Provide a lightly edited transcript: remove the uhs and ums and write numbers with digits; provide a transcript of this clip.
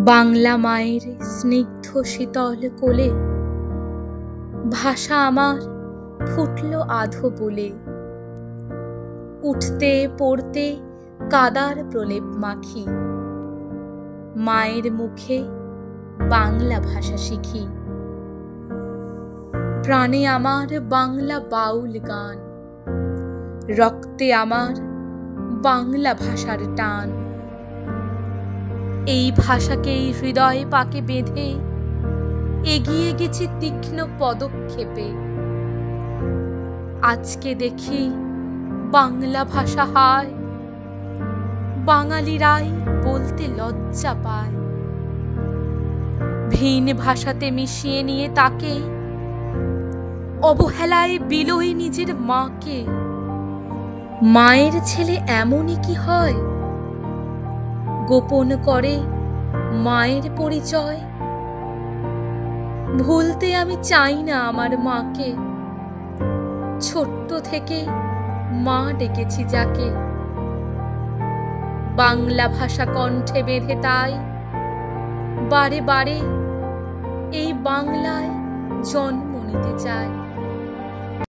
বাংলা মায়ের স্নিগ্ধ শীতল কোলে ভাষা আমার ফুটল আধো বলে। উঠতে পড়তে কাদার প্রলেপ মাখি, মায়ের মুখে বাংলা ভাষা শিখি। প্রাণে আমার বাংলা বাউল গান, রক্তে আমার বাংলা ভাষার টান। এই ভাষাকেই হৃদয় পাকে বেঁধে এগিয়ে গেছি তীক্ষ্ণ পদক্ষেপে। আজকে দেখি বাংলা ভাষা হায়, বাঙালিরাই বলতে লজ্জা পায়। ভিন ভাষাতে মিশিয়ে নিয়ে তাকে অবহেলায় বিলোয় নিজের মাকে। মায়ের ছেলে এমনই কি হয়, গোপন করে মায়ের পরিচয়। ভুলতে আমি চাই না আমার মাকে, ছোট্ট থেকে মা ডেকেছি যাকে। বাংলা ভাষা কণ্ঠে বেঁধে তাই বারে বারে এই বাংলায় জন্ম নিতে চাই।